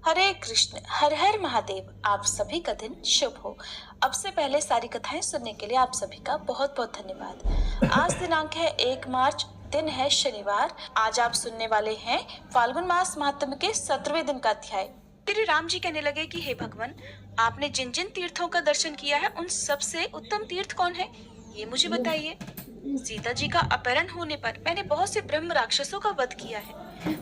हरे कृष्ण, हर हर महादेव। आप सभी का दिन शुभ हो। अब से पहले सारी कथाएं सुनने के लिए आप सभी का बहुत बहुत धन्यवाद। आज दिनांक है 1 मार्च, दिन है शनिवार। आज आप सुनने वाले हैं फाल्गुन मास महात्म्य के 17वें दिन का अध्याय। श्री राम जी कहने लगे कि हे भगवान, आपने जिन जिन तीर्थों का दर्शन किया है उन सबसे उत्तम तीर्थ कौन है, ये मुझे बताइए। सीता जी का अपहरण होने पर मैंने बहुत से ब्रह्म राक्षसों का वध किया है।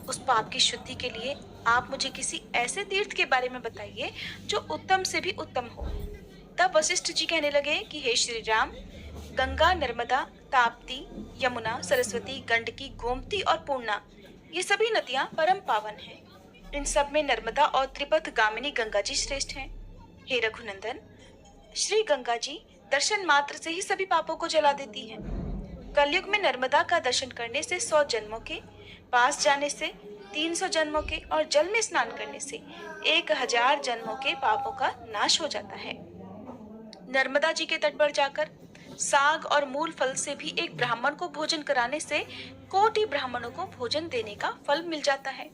उस पाप की शुद्धि के लिए आप मुझे किसी ऐसे तीर्थ के बारे में बताइए जो उत्तम से भी उत्तम हो। तब वशिष्ठ जी कहने लगे कि हे श्री राम, गंगा, नर्मदा, ताप्ती, यमुना, सरस्वती, गंडकी, गोमती और पूर्णा, ये सभी नदियां परम पावन हैं। इन सब में नर्मदा और त्रिपथ गामिनी गंगा जी श्रेष्ठ हैं। हे रघुनंदन, श्री गंगा जी दर्शन मात्र से ही सभी पापों को जला देती है। कलयुग में नर्मदा का दर्शन करने से 100 जन्मों के, पास जाने से 300 जन्मों के और जल में स्नान करने से 1000 जन्मों के पापों का नाश हो जाता है। नर्मदा जी के तट पर जाकर साग और मूल फल से भी एक ब्राह्मण को भोजन कराने से कोटि ब्राह्मणों को भोजन देने का फल मिल जाता है।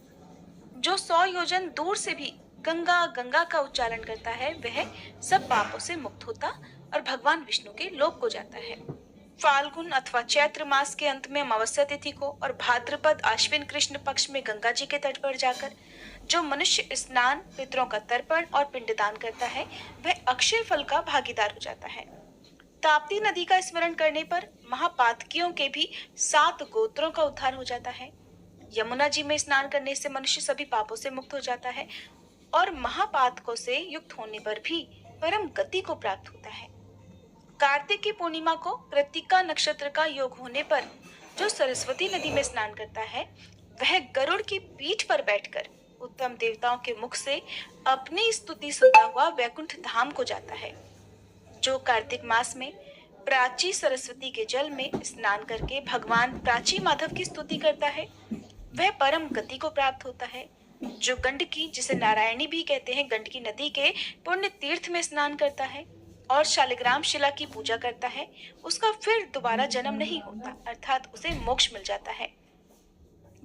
जो 100 योजन दूर से भी गंगा गंगा का उच्चारण करता है वह सब पापों से मुक्त होता और भगवान विष्णु के लोक को जाता है। फाल्गुन अथवा चैत्र मास के अंत में अमावस्या तिथि को और भाद्रपद आश्विन कृष्ण पक्ष में गंगा जी के तट पर जाकर जो मनुष्य स्नान, पितरों का तर्पण और पिंडदान करता है वह अक्षय फल का भागीदार हो जाता है। ताप्ती नदी का स्मरण करने पर महापातकियों के भी 7 गोत्रों का उद्धार हो जाता है। यमुना जी में स्नान करने से मनुष्य सभी पापों से मुक्त हो जाता है और महापातकों से युक्त होने पर भी परम गति को प्राप्त होता है। कार्तिक की पूर्णिमा को कृत्तिका नक्षत्र का योग होने पर जो सरस्वती नदी में स्नान करता है वह गरुड़ की पीठ पर बैठकर उत्तम देवताओं के मुख से अपनी स्तुति सुनता हुआ वैकुंठ धाम को जाता है। जो कार्तिक मास में प्राची सरस्वती के जल में स्नान करके भगवान प्राची माधव की स्तुति करता है वह परम गति को प्राप्त होता है। जो गंडकी, जिसे नारायणी भी कहते हैं, गंडकी नदी के पुण्य तीर्थ में स्नान करता है और शालिग्राम शिला की पूजा करता है उसका फिर दोबारा जन्म नहीं होता, अर्थात उसे मोक्ष मिल जाता है।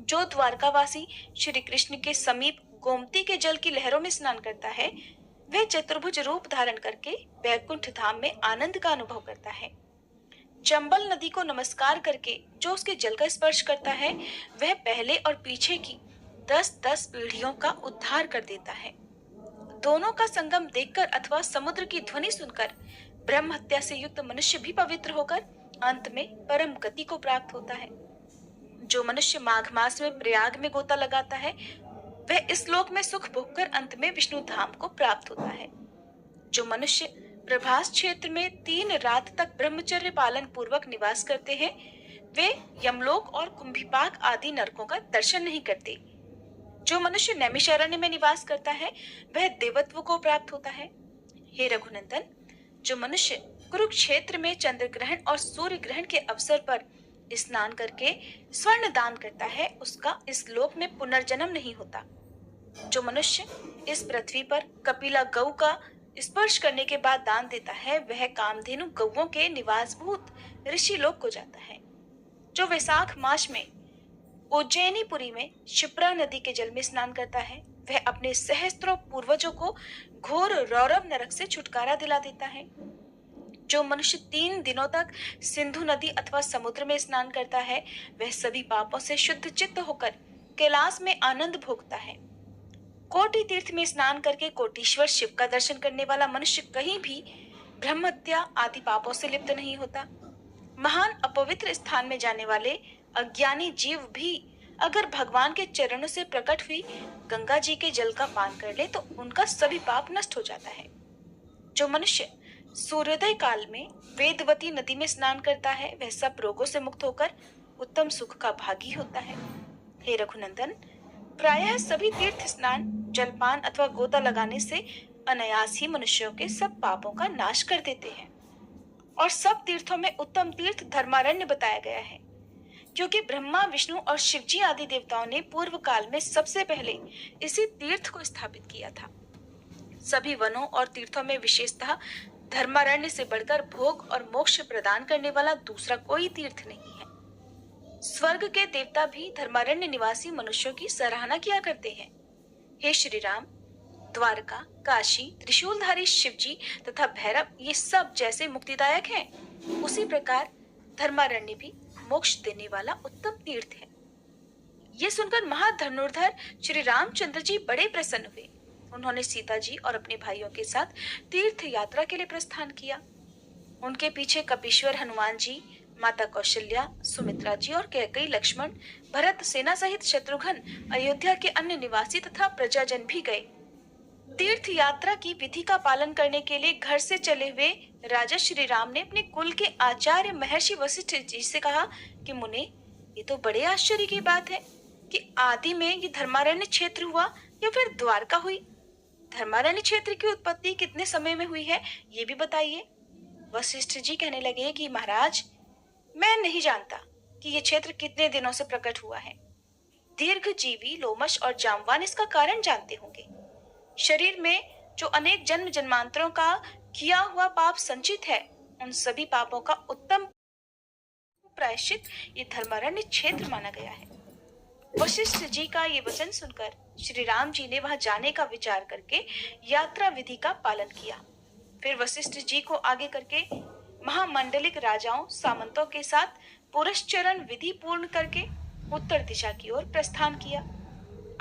जो द्वारकावासी श्री कृष्ण के समीप गोमती के जल की लहरों में स्नान करता है वह चतुर्भुज रूप धारण करके वैकुंठ धाम में आनंद का अनुभव करता है। चंबल नदी को नमस्कार करके जो उसके जल का स्पर्श करता है वह पहले और पीछे की 10-10 पीढ़ियों का उद्धार कर देता है। दोनों का संगम देखकर अथवा समुद्र की ध्वनि सुनकर ब्रह्म हत्या से युक्त मनुष्य भी पवित्र होकर अंत में परम गति को प्राप्त होता है। जो मनुष्य माघ मास में प्रयाग में गोता लगाता है वह इस लोक में सुख भोगकर अंत में विष्णु धाम को प्राप्त होता है। जो मनुष्य प्रभास क्षेत्र में 3 रात तक ब्रह्मचर्य पालन पूर्वक निवास करते हैं वे यमलोक और कुंभिपाक आदि नरकों का दर्शन नहीं करते। जो मनुष्य नैमिषारण्य में निवास करता है वह देवत्व को प्राप्त होता है। हे रघुनंदन, जो मनुष्य कुरुक्षेत्र में चंद्र ग्रहण और सूर्य ग्रहण के अवसर पर स्नान करके स्वर्ण दान करता है उसका इस लोक में पुनर्जन्म नहीं होता। जो मनुष्य इस पृथ्वी पर कपिला गौ का स्पर्श करने के बाद दान देता है वह कामधेनु गौओं के निवासभूत ऋषि लोक को जाता है। जो वैशाख मास में उज्जैनीपुरी में क्षिप्रा नदी के जल में स्नान करता है वह अपने सहस्त्रों पूर्वजों को घोर रौरव नरक से छुटकारा दिला देता है। जो मनुष्य 3 दिनों तक सिंधु नदी अथवा समुद्र में स्नान करता है वह सभी पापों से शुद्ध चित्त होकर कैलाश में आनंद भोगता है। कोटि तीर्थ में स्नान करके कोटीश्वर शिव का दर्शन करने वाला मनुष्य कहीं भी ब्रह्म हत्या आदि पापों से लिप्त नहीं होता। महान अपवित्र स्थान में जाने वाले अज्ञानी जीव भी अगर भगवान के चरणों से प्रकट हुई गंगा जी के जल का पान कर ले तो उनका सभी पाप नष्ट हो जाता है। जो मनुष्य सूर्योदय काल में वेदवती नदी में स्नान करता है वह सब रोगों से मुक्त होकर उत्तम सुख का भागी होता है। हे रघुनंदन, प्रायः सभी तीर्थ स्नान, जलपान अथवा गोता लगाने से अनायास ही मनुष्यों के सब पापों का नाश कर देते हैं। और सब तीर्थों में उत्तम तीर्थ धर्मारण्य बताया गया है क्योंकि ब्रह्मा, विष्णु और शिवजी आदि देवताओं ने पूर्व काल में सबसे पहले इसी तीर्थ को स्थापित किया था। सभी वनों और तीर्थों में विशेषतः धर्मारण्य से बढ़कर भोग और मोक्ष प्रदान करने वाला दूसरा कोई तीर्थ नहीं है। स्वर्ग के देवता भी धर्मारण्य निवासी मनुष्यों की सराहना किया करते हैं। हे श्री राम, द्वारका, काशी, त्रिशूलधारी शिवजी तथा भैरव ये सब जैसे मुक्तिदायक हैं, उसी प्रकार धर्मारण्य भी मोक्ष देने वाला उत्तम तीर्थ है। ये सुनकर महाधनुर्धर श्री रामचंद्र जी बड़े प्रसन्न हुए। उन्होंने सीता जी और अपने भाइयों के साथ तीर्थ यात्रा के लिए प्रस्थान किया। उनके पीछे कपीश्वर हनुमान जी, माता कौशल्या, सुमित्रा जी और कैकेयी, लक्ष्मण, भरत सेना सहित शत्रुघ्न, अयोध्या के अन्य निवासी तथा प्रजाजन भी गए। तीर्थ यात्रा की विधि का पालन करने के लिए घर से चले हुए राजा श्री राम ने अपने कुल के आचार्य महर्षि वशिष्ठ जी से कहा कि मुने, ये तो बड़े आश्चर्य की बात है कि आदि में ये धर्मारण्य क्षेत्र हुआ या फिर द्वारका हुई। धर्मारण्य क्षेत्र की उत्पत्ति कितने समय में हुई है, ये भी बताइए। वशिष्ठ जी कहने लगे कि महाराज, मैं नहीं जानता कि ये क्षेत्र कितने दिनों से प्रकट हुआ है। दीर्घजीवी, लोमश और जामवान इसका कारण जानते होंगे। शरीर में जो अनेक जन्म जन्मांतरों का किया हुआ पाप संचित है, उन सभी पापों का उत्तम प्रायश्चित ये धर्मारण्य क्षेत्र माना गया है। वशिष्ठ जी का ये वचन सुनकर श्री राम जी ने वहां जाने का विचार करके यात्रा विधि का पालन किया। फिर वशिष्ठ जी को आगे करके महामंडलिक राजाओं, सामंतों के साथ पुरस्चरण विधि पूर्ण करके उत्तर दिशा की ओर प्रस्थान किया।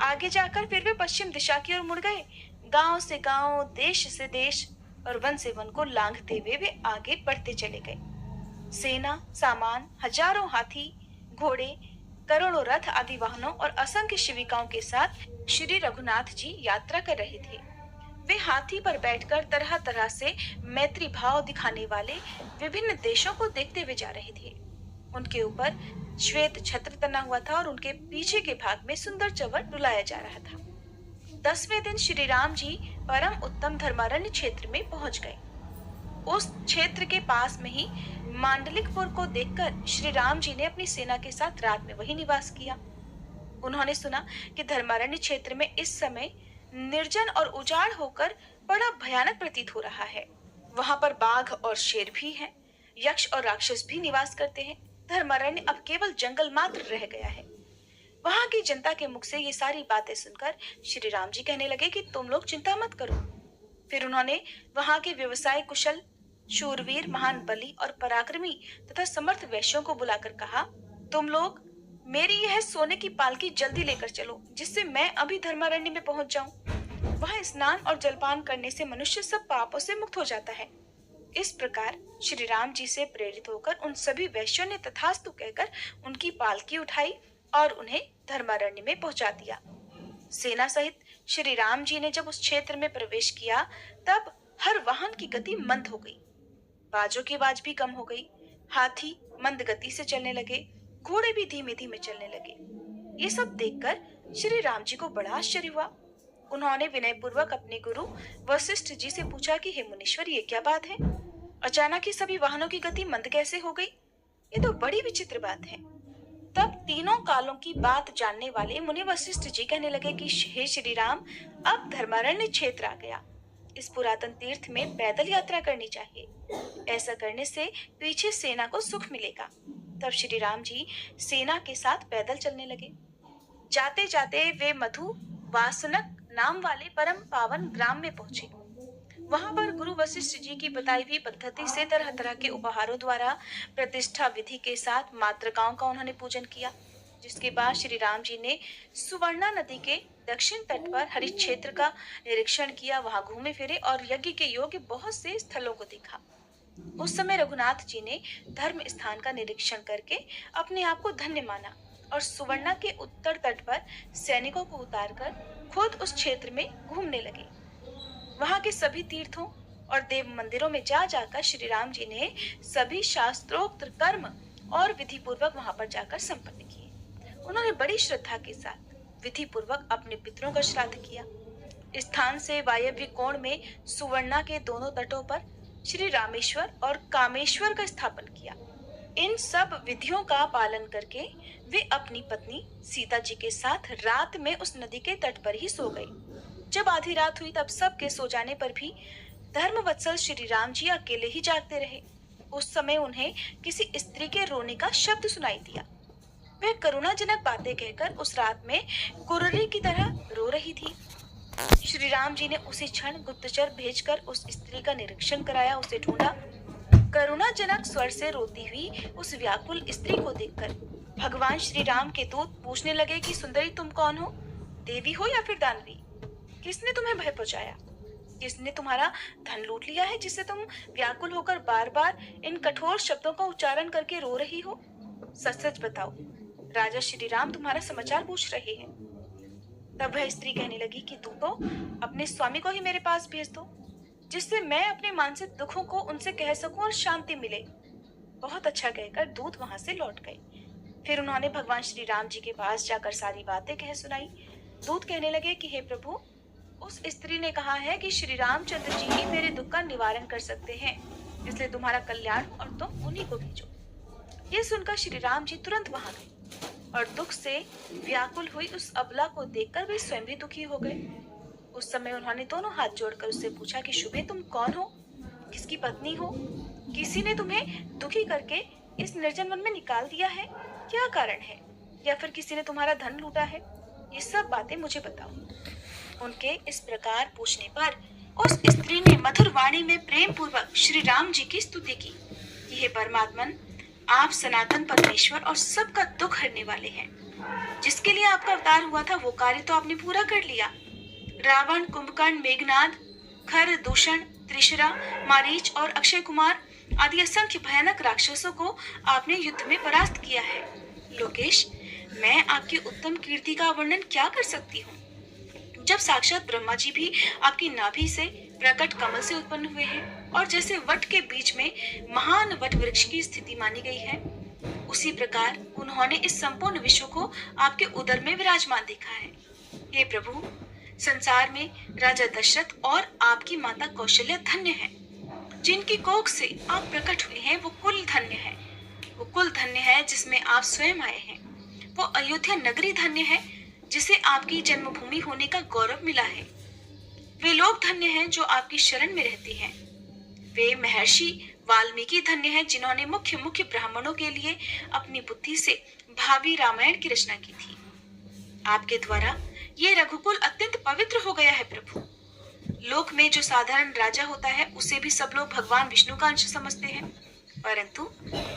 आगे जाकर फिर वे पश्चिम दिशा की ओर मुड़ गए। गांव से गांव, देश से देश और वन से वन को लांघते हुए वे आगे बढ़ते चले गए। सेना, सामान, हजारों हाथी, घोड़े, करोड़ों रथ आदि वाहनों और असंख्य शिविकाओं के साथ श्री रघुनाथ जी यात्रा कर रहे थे। वे हाथी पर बैठकर तरह तरह से मैत्री भाव दिखाने वाले विभिन्न देशों को देखते हुए जा रहे थे। उनके ऊपर श्वेत छत्र तना हुआ था और उनके पीछे के भाग में सुंदर चवर डुलाया जा रहा था। 10वें दिन श्री राम जी परम उत्तम धर्मारण्य क्षेत्र में पहुंच गए। उस क्षेत्र के पास में ही मांडलिकपुर को देखकर श्री राम जी ने अपनी सेना के साथ रात में वही निवास किया। उन्होंने सुना कि धर्मारण्य क्षेत्र में इस समय निर्जन और उजाड़ होकर बड़ा भयानक प्रतीत हो रहा है। वहां पर बाघ और शेर भी हैं, यक्ष और राक्षस भी निवास करते हैं। धर्मारण्य अब केवल जंगल मात्र रह गया है। वहां की जनता के मुख से ये सारी बातें सुनकर श्री राम जी कहने लगे कि तुम लोग चिंता मत करो। फिर उन्होंने वहां के व्यवसाय कुशल, शूरवीर, महान बली और पराक्रमी तथा समर्थ वैश्यों को बुलाकर कहा, तुम लोग मेरी यह सोने की पालकी जल्दी लेकर चलो, जिससे मैं अभी धर्मारण्य में पहुंच जाऊं। वहां स्नान और जलपान करने से मनुष्य सब पापों से मुक्त हो जाता है। इस प्रकार श्री राम जी से प्रेरित होकर उन सभी वैश्यों ने तथास्तु कहकर उनकी पालकी उठाई और उन्हें धर्मारण्य में पहुंचा दिया। सेना सहित श्री राम जी ने जब उस क्षेत्र में प्रवेश किया, तब हर वाहन की गति मंद हो गई, बाजों की आवाज भी कम हो गई, हाथी मंद गति से चलने लगे, घोड़े भी धीमे धीमे चलने लगे। ये सब देखकर श्री राम जी को बड़ा आश्चर्य हुआ। उन्होंने विनय पूर्वक अपने गुरु वशिष्ठ जी से पूछा कि हे मुनीश्वर, ये क्या बात है? अचानक ही सभी वाहनों की गति मंद कैसे हो गई? ये तो बड़ी विचित्र बात है। तब तीनों कालों की बात जानने वाले मुनि वशिष्ठ जी कहने लगे कि हे श्री राम, अब धर्मारण्य क्षेत्र आ गया। इस पुरातन तीर्थ में पैदल यात्रा करनी चाहिए। ऐसा करने से पीछे सेना को सुख मिलेगा। तब श्री राम जी सेना के साथ पैदल चलने लगे। जाते जाते वे मधु वासनक नाम वाले परम पावन ग्राम में पहुंचे। वहां पर गुरु वशिष्ठ जी की बताई हुई पद्धति से तरह तरह के उपहारों द्वारा प्रतिष्ठा विधि के साथ मातृकाओं का उन्होंने पूजन किया। जिसके बाद श्री राम जी ने सुवर्णा नदी के दक्षिण तट पर हरित क्षेत्र का निरीक्षण किया। वहां घूमे फिरे और यज्ञ के योग्य बहुत से स्थलों को देखा। उस समय रघुनाथ जी ने धर्म स्थान का निरीक्षण करके अपने आप को धन्य माना और सुवर्णा के उत्तर तट पर सैनिकों को उतारकर खुद उस क्षेत्र में घूमने लगे। वहां के सभी तीर्थों और देव मंदिरों में जा जाकर श्री राम जी ने सभी शास्त्रोक्त कर्म और विधि पूर्वक वहां पर जाकर संपन्न किए। उन्होंने बड़ी श्रद्धा के साथ विधि पूर्वक अपने पितरों का श्राद्ध किया। स्थान से वायव्य कोण में सुवर्णा के दोनों तटों पर श्री रामेश्वर और कामेश्वर का स्थापन किया। इन सब विधियों का पालन करके वे अपनी पत्नी सीता जी के साथ रात में उस नदी के तट पर ही सो गई। जब आधी रात हुई तब सबके सो जाने पर भी धर्मवत्सल श्री राम जी अकेले ही जागते रहे। उस समय उन्हें किसी स्त्री के रोने का शब्द सुनाई दिया। वह करुणाजनक बातें कहकर उस रात में कुर्री की तरह रो रही थी। श्री राम जी ने उसी क्षण गुप्तचर भेजकर उस स्त्री का निरीक्षण कराया, उसे ढूंढा। करुणाजनक स्वर से रोती हुई उस व्याकुल स्त्री को देखकर भगवान श्री राम के दूत पूछने लगे कि सुंदरी, तुम कौन हो? देवी हो या फिर दानवी? किसने तुम्हें भय पहुंचाया? किसने तुम्हारा धन लूट लिया है जिससे तुम व्याकुल होकर बार बार इन कठोर शब्दों का उच्चारण करके रो रही हो? सच सच बताओ, राजा श्री राम तुम्हारा समाचार पूछ रहे हैं। तब वह स्त्री कहने लगी कि तू तो अपने स्वामी को ही मेरे पास भेज दो, जिससे मैं अपने मानसिक दुखों को उनसे कह सकूं और शांति मिले। बहुत अच्छा कहकर दूत वहां से लौट गए। फिर उन्होंने भगवान श्री राम जी के पास जाकर सारी बातें कह सुनाई। दूत कहने लगे कि हे प्रभु, उस स्त्री ने कहा है कि श्री रामचंद्र जी ही मेरे दुख का निवारण कर सकते हैं, इसलिए तुम्हारा कल्याण और तुम उन्हीं को भेजो। ये सुनकर श्री राम जी तुरंत वहां गए और दुख से व्याकुल हुई उस अबला को देखकर वे स्वयं भी दुखी हो गए। उस समय उन्होंने दोनों हाथ जोड़कर उससे पूछा कि शुभे, तुम कौन हो? किसकी पत्नी हो? किसी ने तुम्हें दुखी करके इस निर्जन वन में निकाल दिया है? क्या कारण है? या फिर किसी ने तुम्हारा धन लूटा है? ये सब बातें मुझे बताओ। उनके इस प्रकार पूछने पर उस स्त्री ने मधुर वाणी में प्रेम पूर्वक श्री राम जी की स्तुति की कि हे परमात्मन, आप सनातन परमेश्वर और सबका दुख हरने वाले हैं। जिसके लिए आपका अवतार हुआ था वो कार्य तो आपने पूरा कर लिया। रावण, कुंभकर्ण, मेघनाद, खर, दूषण, त्रिशरा, मारीच और अक्षय कुमार आदि असंख्य भयानक राक्षसों को आपने युद्ध में परास्त किया है। लोकेश, मैं आपकी उत्तम कीर्ति का वर्णन क्या कर सकती हूँ, जब साक्षात ब्रह्मा जी भी आपकी नाभि से प्रकट कमल से उत्पन्न हुए हैं और जैसे वट के बीच में महान वट वृक्ष की स्थिति मानी गई है, उसी प्रकार उन्होंने इस संपूर्ण विश्व को आपके उदर में विराजमान देखा है। हे प्रभु, संसार में राजा दशरथ और आपकी माता कौशल्या धन्य हैं। जिनकी कोख से आप प्रकट हुए हैं वो कुल धन्य है। वो कुल धन्य है जिसमें आप स्वयं आए हैं। वो अयोध्या नगरी धन्य है जिसे आपकी जन्मभूमि होने का गौरव मिला है। वे लोग धन्य हैं जो आपकी शरण में रहते हैं। वे महर्षि वाल्मीकि धन्य हैं जिन्होंने मुख्य मुख्य ब्राह्मणों के लिए अपनी बुद्धि से भावी रामायण की रचना की थी। आपके द्वारा ये रघुकुल अत्यंत पवित्र हो गया है प्रभु। लोक में जो साधारण राजा होता है उसे भी सब लोग भगवान विष्णु का अंश समझते हैं, परंतु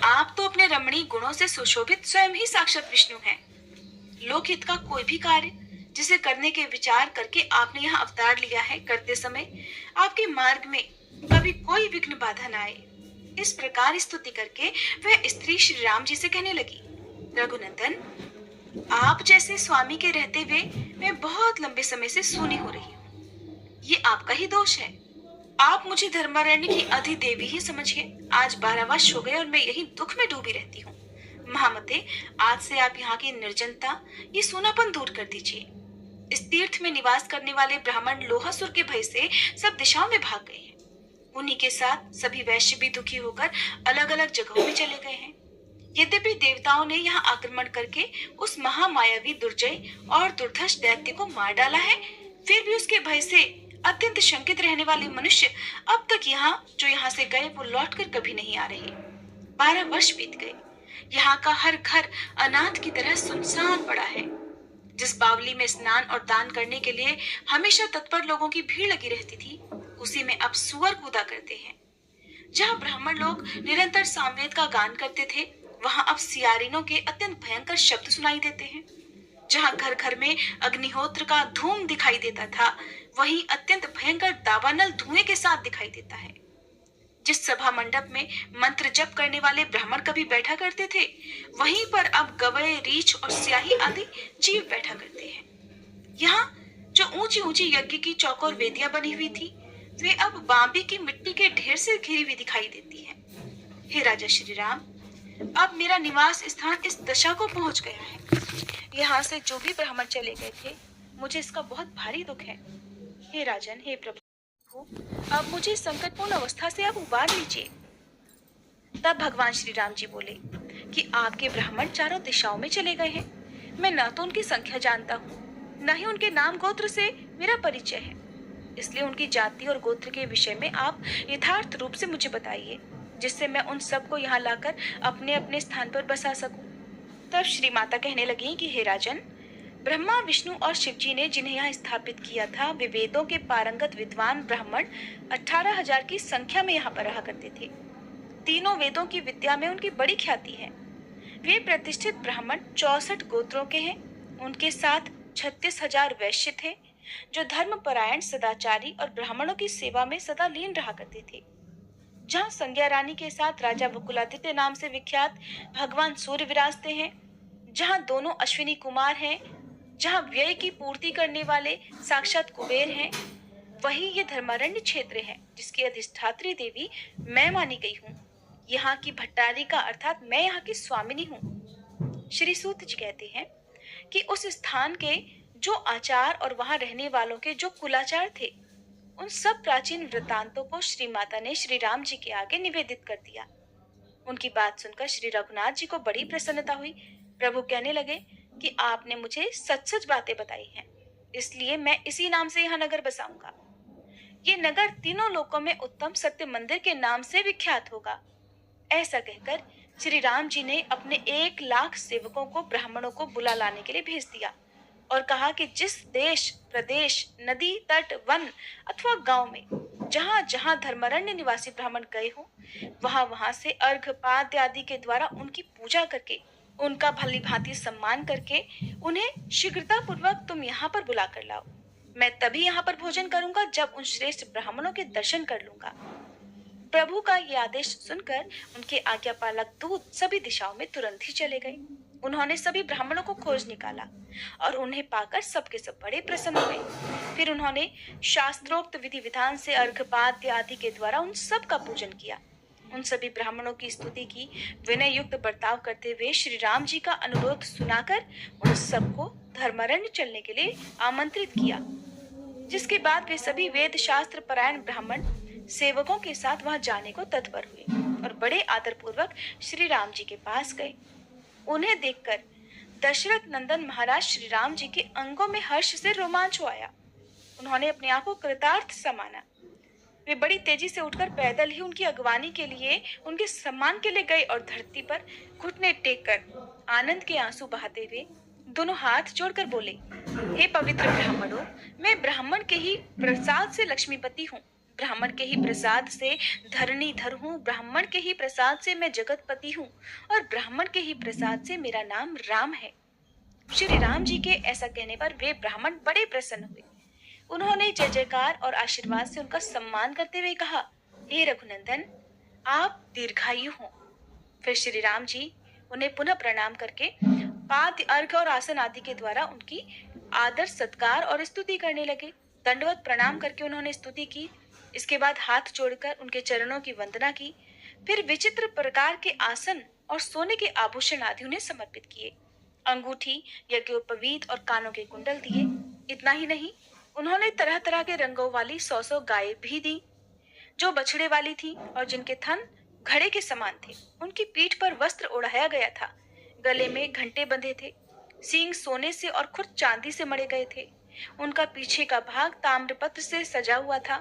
आप तो अपने रमणीय गुणों से सुशोभित स्वयं ही साक्षात विष्णु हैं। लोकहित का कोई भी कार्य जिसे करने के विचार करके आपने यहाँ अवतार लिया है, करते समय आपके मार्ग में कभी कोई विघ्न बाधा न आए। इस प्रकार स्तुति करके वह स्त्री श्री राम जी से कहने लगी, रघुनंदन, आप जैसे स्वामी के रहते हुए मैं बहुत लंबे समय से सूनी हो रही हूँ। ये आपका ही दोष है। आप मुझे धर्मारण्य की अधिदेवी ही समझिए। आज 12 वर्ष हो गए और मैं यही दुख में डूबी रहती हूँ। महामते, आज से आप यहाँ की निर्जनता, ये सूनापन दूर कर दीजिए। इस तीर्थ में निवास करने वाले ब्राह्मण लोहासुर के भय से सब दिशाओं में भाग गए हैं। उन्हीं के साथ सभी वैश्य भी दुखी होकर अलग अलग जगहों में चले गए हैं। यद्यपि देवताओं ने यहाँ आक्रमण करके उस महामायावी दुर्जय और दुर्धर्ष दैत्य को मार डाला है, फिर भी उसके भय से अत्यंत शंकित रहने वाले मनुष्य अब तक यहाँ से गए वो लौटकर कभी नहीं आ रहे। 12 वर्ष बीत गए। यहाँ का हर घर अनाथ की तरह सुनसान पड़ा है। जिस बावली में स्नान और दान करने के लिए हमेशा तत्पर लोगों की भीड़ लगी रहती थी, उसी में अब सुअर कूदा करते हैं। जहाँ ब्राह्मण लोग निरंतर सामवेद का गान करते थे, वहाँ अब सियारिनों के अत्यंत भयंकर शब्द सुनाई देते हैं। जहाँ घर घर में अग्निहोत्र का धूम दिखाई देता था, वहीं अत्यंत भयंकर दावानल धुएं के साथ दिखाई देता है। जिस सभा मंडप में मंत्र जप करने वाले ब्राह्मण कभी बैठा करते थे, वहीं पर अब गवय, रीछ और स्याही आदि जीव बैठा करते हैं। यहाँ जो ऊंची ऊंची यज्ञ की चौकोर वेदियां बनी हुई थी, वे अब बांबी की मिट्टी के ढेर से घिरी हुई दिखाई देती है। हे राजा श्री राम, अब मेरा निवास स्थान इस दशा को पहुंच गया है। यहाँ से जो भी ब्राह्मण चले गए थे, मुझे इसका बहुत भारी दुख है। हे राजन, हे प्रभु, अब मुझे इस संकटपूर्ण अवस्था से आप उबार लीजिए। तब भगवान श्री राम जी बोले कि आपके ब्राह्मण चारों दिशाओं में चले गए हैं। मैं न तो उनकी संख्या जानता हूँ, न ही उनके नाम गोत्र से मेरा परिचय है, इसलिए उनकी जाति और गोत्र के विषय में आप यथार्थ रूप से मुझे बताइए, जिससे मैं उन सबको यहाँ लाकर अपने अपने स्थान पर बसा सकूं। तब श्री माता कहने लगी कि हे राजन, ब्रह्मा, विष्णु और शिवजी ने जिन्हें यहाँ स्थापित किया था, वे वेदों के पारंगत विद्वान ब्राह्मण 18,000 की संख्या में यहाँ पर रहा करते थे। तीनों वेदों की विद्या में उनकी बड़ी ख्याति है। वे प्रतिष्ठित ब्राह्मण 64 गोत्रों के हैं। उनके साथ 36,000 वैश्य थे, जो धर्मपरायण, सदाचारी और ब्राह्मणों की सेवा में सदा लीन रहा करते थे। जहाँ संज्ञा रानी के साथ राजा बकुलादित्य नाम से विख्यात भगवान सूर्य विराजते हैं, जहाँ दोनों अश्विनी कुमार हैं, जहाँ व्यय की पूर्ति करने वाले साक्षात कुबेर हैं, वही ये धर्मारण्य क्षेत्र है जिसकी अधिष्ठात्री देवी मैं मानी गई हूँ। यहाँ की भट्टारिका अर्थात मैं यहाँ की स्वामिनी हूँ। श्री सूत जी कहते हैं कि उस स्थान के जो आचार और वहां रहने वालों के जो कुलाचार थे, उन सब प्राचीन वृत्तांतों को श्री माता ने श्री राम जी के आगे निवेदित कर दिया। उनकी बात सुनकर श्री रघुनाथ जी को बड़ी प्रसन्नता हुई। प्रभु कहने लगे कि आपने मुझे सच सच बातें बताई हैं, इसलिए मैं इसी नाम से यह नगर बसाऊंगा। ये नगर तीनों लोकों में उत्तम सत्य मंदिर के नाम से विख्यात होगा। ऐसा कहकर श्री राम जी ने अपने 1,00,000 सेवकों को ब्राह्मणों को बुला लाने के लिए भेज दिया और कहा कि जिस देश, प्रदेश, नदी, तट, वन अथवा गांव में जहां जहां धर्मारण्य निवासी ब्राह्मण गए हो, वहां वहां से अर्घ, पाद्य आदि के द्वारा उनकी पूजा करके, उनका भली भांति सम्मान करके उन्हें शीघ्रता पूर्वक तुम यहाँ पर बुला कर लाओ। मैं तभी यहाँ पर भोजन करूंगा जब उन श्रेष्ठ ब्राह्मणों के दर्शन कर लूंगा। प्रभु का ये आदेश सुनकर उनके आज्ञापालक दूत सभी दिशाओं में तुरंत ही चले गए। उन्होंने सभी ब्राह्मणों को खोज निकाला और उन्हें पाकर सबके सब बड़े प्रसन्न हुए। फिर उन्होंने शास्त्रोक्त विधि विधान से अर्घपाद्य आदि के द्वारा उन सब का पूजन किया। उन सभी ब्राह्मणों की स्तुति की, विनय युक्त बर्ताव करते हुए श्री राम जी का अनुरोध सुनाकर उन सबको धर्मारण्य चलने के लिए आमंत्रित किया। जिसके बाद वे सभी वेद शास्त्र परायण ब्राह्मण सेवकों के साथ वहां जाने को तत्पर हुए और बड़े आदर पूर्वक श्री राम जी के पास गए। उन्हें देखकर दशरथ नंदन महाराज श्री राम जी के अंगों में हर्ष से रोमांच हो आया। उन्होंने अपने आप को कृतार्थ समाना। वे बड़ी तेजी से उठकर पैदल ही उनकी अगवानी के लिए, उनके सम्मान के लिए गए और धरती पर घुटने टेक कर आनंद के आंसू बहाते हुए दोनों हाथ जोड़कर बोले, हे पवित्र ब्राह्मणों, मैं ब्राह्मण के ही प्रसाद से लक्ष्मीपति हूँ, ब्राह्मण के ही प्रसाद से धरणीधर हूँ, ब्राह्मण के ही प्रसाद से मैं जगतपति हूँ और ब्राह्मण के ही प्रसाद से मेरा नाम राम है। श्री राम जी के ऐसा कहने पर वे ब्राह्मण बड़े प्रसन्न हुए। उन्होंने जय जयकार और आशीर्वाद से उनका सम्मान करते हुए कहा, हे रघुनंदन, आप दीर्घायु हों। फिर श्री राम जी उन्हें पुनः प्रणाम करके पाद्य, अर्घ और आसन आदि के द्वारा उनकी आदर, सत्कार और स्तुति करने लगे। दंडवत प्रणाम करके उन्होंने स्तुति की। इसके बाद हाथ जोड़कर उनके चरणों की वंदना की। फिर विचित्र प्रकार के आसन और सोने के आभूषण आदि उन्हें समर्पित किए। अंगूठी, यज्ञोपवीत और कानों के कुंडल दिए। इतना ही नहीं, उन्होंने तरह तरह के रंगों वाली 100 गाय भी दी, जो बछड़े वाली थी और जिनके थन घड़े के समान थे। उनकी पीठ पर वस्त्र ओढ़ाया गया था, गले में घंटे बंधे थे, सींग सोने से और खुर चांदी से मढ़े गए थे। उनका पीछे का भाग ताम्रपत्र से सजा हुआ था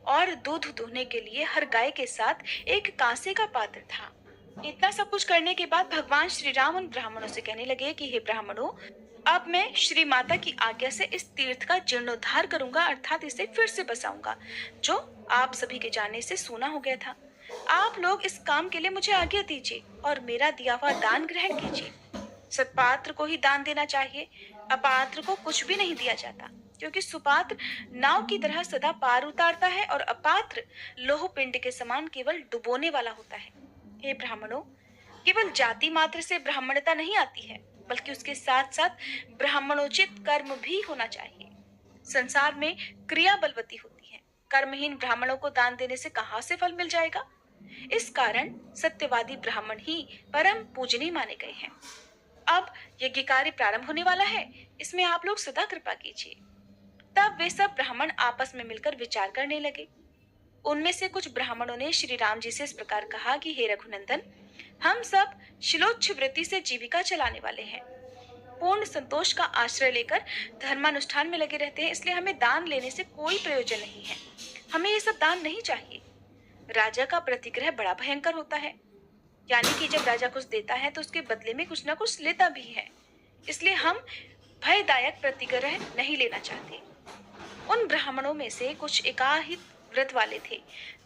और दूध दुहने के लिए हर गाय के साथ एक कांसे का पात्र था। इतना सब कुछ करने के बाद भगवान श्री राम उन ब्राह्मणों से कहने लगे कि हे ब्राह्मणों, अब मैं श्री माता की आज्ञा से इस तीर्थ का जीर्णोद्धार करूंगा, अर्थात इसे फिर से बसाऊंगा, जो आप सभी के जाने से सूना हो गया था। आप लोग इस काम के लिए मुझे आज्ञा दीजिए और मेरा दिया हुआ दान ग्रहण कीजिए। सत्पात्र को ही दान देना चाहिए, अपात्र को कुछ भी नहीं दिया जाता, क्योंकि सुपात्र नाव की तरह सदा पार उतारता है और अपात्र लोह पिंड के समान केवल डुबोने वाला होता है। हे ब्राह्मणों, केवल जाति मात्र से ब्राह्मणता नहीं आती है, बल्कि उसके साथ साथ ब्राह्मणोचित कर्म भी होना चाहिए। संसार में क्रिया बलवती होती है, कर्महीन ब्राह्मणों को दान देने से कहां से फल मिल जाएगा। इस कारण सत्यवादी ब्राह्मण ही परम पूजनीय माने गए हैं। अब यज्ञ कार्य प्रारंभ होने वाला है, इसमें आप लोग सदा कृपा कीजिए। तब वे सब ब्राह्मण आपस में मिलकर विचार करने लगे। उनमें से कुछ ब्राह्मणों ने श्री राम जी से इस प्रकार कहा कि हे रघुनंदन, हम सब शिलोच्छ वृत्ति से जीविका चलाने वाले हैं, पूर्ण संतोष का आश्रय लेकर धर्मानुष्ठान में लगे रहते हैं, इसलिए हमें दान लेने से कोई प्रयोजन नहीं है। हमें ये सब दान नहीं चाहिए। राजा का प्रतिग्रह बड़ा भयंकर होता है, यानी कि जब राजा कुछ देता है तो उसके बदले में कुछ ना कुछ लेता भी है। इसलिए हम भयदायक प्रतिग्रह नहीं लेना चाहते। उन ब्राह्मणों में से कुछ एकाहित व्रत वाले थे,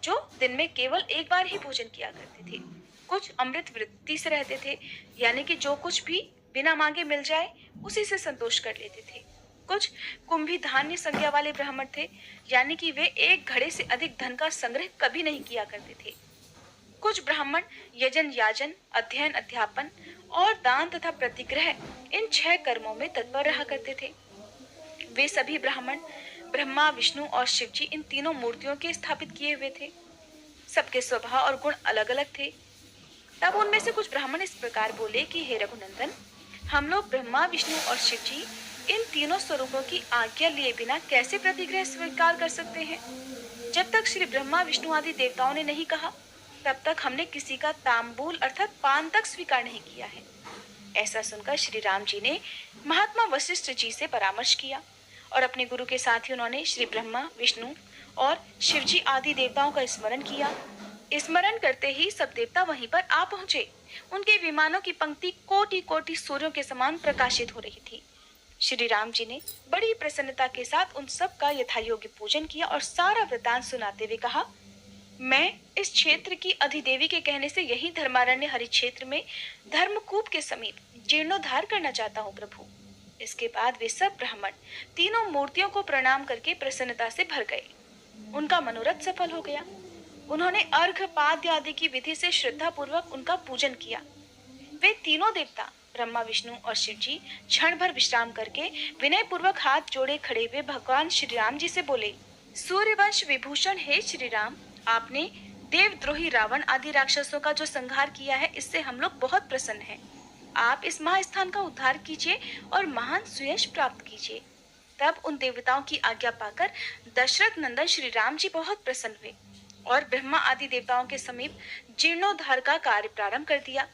जो दिन में केवल एक बार ही भोजन किया करते थे। कुछ अमृत वृत्ति से रहते थे, यानी कि जो कुछ भी बिना मांगे मिल जाए उसी से संतोष कर लेते थे। कुछ कुंभी धान्य संज्ञा वाले ब्राह्मण थे, यानी कि वे एक घड़े से अधिक धन का संग्रह कभी नहीं किया करते थे। कुछ ब्राह्मण यजन याजन, अध्ययन अध्यापन और दान तथा प्रतिग्रह, इन 6 कर्मों में तत्पर रहा करते थे। वे सभी ब्राह्मण ब्रह्मा, विष्णु और शिव जी, इन तीनों मूर्तियों के स्थापित किए हुए थे। सबके स्वभाव और गुण अलग अलग थे। तब उनमें से कुछ ब्राह्मण इस प्रकार बोले कि हे रघुनंदन, हम लोग ब्रह्मा, विष्णु और शिव जी, इन तीनों स्वरूपों की आज्ञा लिए बिना कैसे प्रतिग्रह स्वीकार कर सकते हैं? जब तक श्री ब्रह्मा, विष्णु आदि देवताओं ने नहीं कहा, तब तक हमने किसी का तांबूल अर्थात पान तक स्वीकार नहीं किया है। ऐसा सुनकर श्री राम जी ने महात्मा वशिष्ठ जी से परामर्श किया और अपने गुरु के साथ ही उन्होंने श्री ब्रह्मा, विष्णु और शिव जी आदि देवताओं का स्मरण किया। स्मरण करते ही सब देवता वहीं पर आ पहुंचे। उनके विमानों की पंक्ति कोटि कोटि सूर्यों के समान प्रकाशित हो रही थी। श्री राम जी ने बड़ी प्रसन्नता के साथ उन सब का यथायोग्य पूजन किया और सारा वृतांत सुनाते हुए कहा, मैं इस क्षेत्र की अधिदेवी के कहने से यही धर्मारण्य हरि क्षेत्र में धर्मकूप के समीप जीर्णोद्धार करना चाहता हूँ प्रभु। इसके बाद वे सब ब्राह्मण तीनों मूर्तियों को प्रणाम करके प्रसन्नता से भर गए। उनका मनोरथ सफल हो गया। उन्होंने अर्घ पाद्य आदि की विधि से श्रद्धा पूर्वक उनका पूजन किया। वे तीनों देवता ब्रह्मा, विष्णु और शिव जी क्षण भर विश्राम करके विनय पूर्वक हाथ जोड़े खड़े हुए भगवान श्री राम जी से बोले, सूर्यवंश विभूषण हे श्री राम, आपने देवद्रोही रावण आदि राक्षसों का जो संहार किया है, इससे हम लोग बहुत प्रसन्न हैं। आप इस महास्थान का उद्धार कीजिए और महान सुयश प्राप्त कीजिए। तब उन देवताओं की आज्ञा पाकर दशरथ नंदन श्री राम जी बहुत प्रसन्न हुए और ब्रह्मा आदि देवताओं के समीप जीर्णोद्धार का कार्य प्रारंभ कर दिया।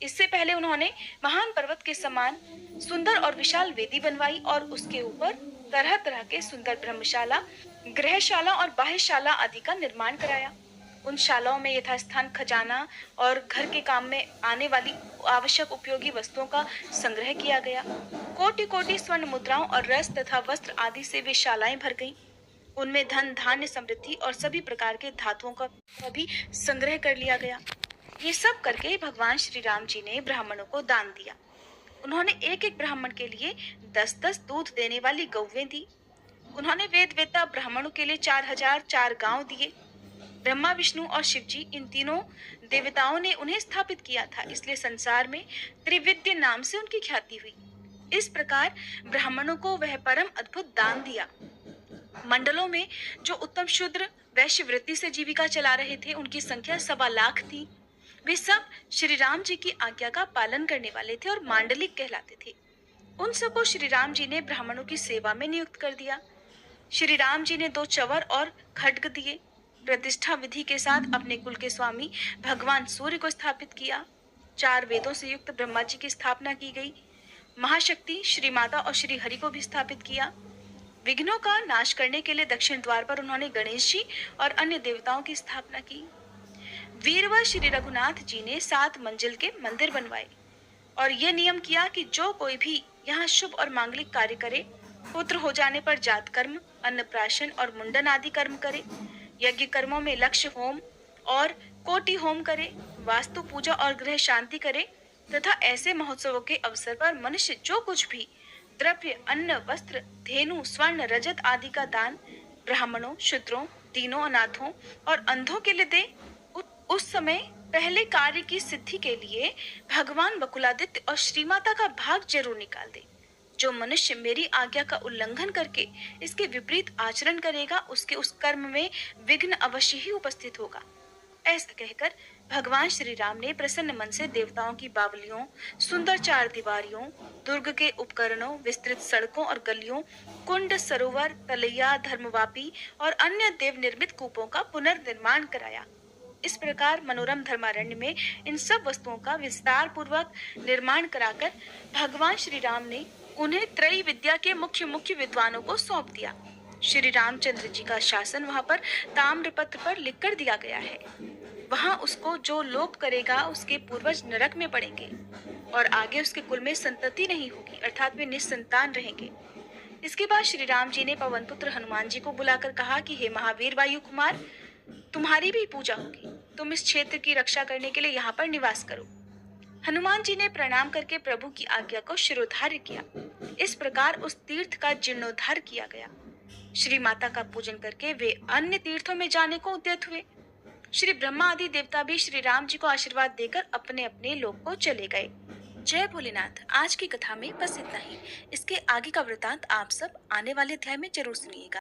इससे पहले उन्होंने महान पर्वत के समान सुंदर और विशाल वेदी बनवाई और उसके ऊपर तरह तरह के सुंदर ब्रह्मशाला, गृहशाला और बाह्यशाला आदि का निर्माण कराया। उन शालाओं में यथास्थान खजाना और घर के काम में आने वाली आवश्यक उपयोगी वस्तुओं का संग्रह किया गया। कोटि कोटि स्वर्ण मुद्राओं और रस तथा वस्त्र आदि से वे शालाएं भर गईं। उनमें धन, धान्य, समृद्धि और सभी प्रकार के धातुओं का भी संग्रह कर लिया गया। ये सब करके भगवान श्री राम जी ने ब्राह्मणों को दान दिया। उन्होंने एक एक ब्राह्मण के लिए 10-10 दूध देने वाली गौवें दी। उन्होंने वेद वेत्ता ब्राह्मणों के लिए 4004 गांव दिए। ब्रह्मा, विष्णु और शिव जी, इन तीनों देवताओं ने उन्हें स्थापित किया था, इसलिए संसार में त्रिविद्य नाम से उनकी ख्याति हुई। इस प्रकार ब्राह्मणों को वह परम अद्भुत दान दिया। मंडलों में जो उत्तम शूद्र वैश्य वृत्ति से जीविका चला रहे थे, उनकी संख्या 1.25 लाख थी। वे सब श्री राम जी की आज्ञा का पालन करने वाले थे और मांडलिक कहलाते थे। उन सबको श्री राम जी ने ब्राह्मणों की सेवा में नियुक्त कर दिया। श्री राम जी ने 2 चवर और खड्ग दिए। प्रतिष्ठा विधि के साथ अपने कुल के स्वामी भगवान सूर्य को स्थापित किया। 4 वेदों से युक्त ब्रह्मा जी की स्थापना की गई। महाशक्ति श्री माता और श्री हरि को भी स्थापित किया। विघ्नों का नाश करने के लिए दक्षिण द्वार पर उन्होंने गणेश जी और अन्य देवताओं की स्थापना की। वीरवर श्री रघुनाथ जी ने 7 मंजिल के मंदिर बनवाए और यह नियम किया कि जो कोई भी यहाँ शुभ और मांगलिक कार्य करे, पुत्र हो जाने पर जात कर्म, अन्नप्राशन और मुंडन आदि कर्म करे, यज्ञ कर्मों में लक्ष्य होम और कोटि होम करे, वास्तु पूजा और गृह शांति करे तथा ऐसे महोत्सवों के अवसर पर मनुष्य जो कुछ भी द्रव्य, अन्न, वस्त्र, धेनु, स्वर्ण, रजत आदि का दान ब्राह्मणों, शूद्रों, दीनों, अनाथों और अंधों के लिए दे, उस समय पहले कार्य की सिद्धि के लिए भगवान बकुलादित्य और श्रीमाता का भाग जरूर निकाल दे। जो मनुष्य मेरी आज्ञा का उल्लंघन करके इसके विपरीत आचरण करेगा, उसके उस कर्म में विघ्न अवश्य ही उपस्थित होगा। ऐसा कहकर भगवान श्री राम ने प्रसन्न मन से देवताओं की बावलियों, सुंदर 4 दीवारियों, दुर्ग के उपकरणों, विस्तृत सड़कों और गलियों, कुंड, सरोवर, तलैया, धर्मवापी और अन्य देव निर्मित कूपों का पुनर्निर्माण कराया। इस प्रकार मनोरम धर्मारण्य में इन सब वस्तुओं का विस्तार पूर्वक निर्माण कराकर भगवान श्री राम ने उन्हें त्रयी विद्या के मुख्य मुख्य विद्वानों को सौंप दिया। श्री रामचंद्र जी का शासन वहां पर ताम्रपत्र पर लिख कर दिया गया है। वहां उसको जो लोप करेगा उसके पूर्वज नरक में पड़ेंगे। और आगे उसके कुल में संतति नहीं होगी, अर्थात वे निस्संतान रहेंगे। इसके बाद श्री राम जी ने पवन पुत्र हनुमान जी को बुलाकर कहा कि हे महावीर वायु कुमार, तुम्हारी भी पूजा होगी। तुम इस क्षेत्र की रक्षा करने के लिए यहाँ पर निवास करो। हनुमान जी ने प्रणाम करके प्रभु की आज्ञा को शिरोधार्य किया। इस प्रकार उस तीर्थ का जीर्णोद्धार किया गया। श्री माता का पूजन करके वे अन्य तीर्थों में जाने को उद्यत हुए। श्री ब्रह्मा आदि देवता भी श्री राम जी को आशीर्वाद देकर अपने अपने लोक को चले गए। जय भोलेनाथ। आज की कथा में बस इतना ही। इसके आगे का वृतांत आप सब आने वाले अध्याय में जरूर सुनिएगा।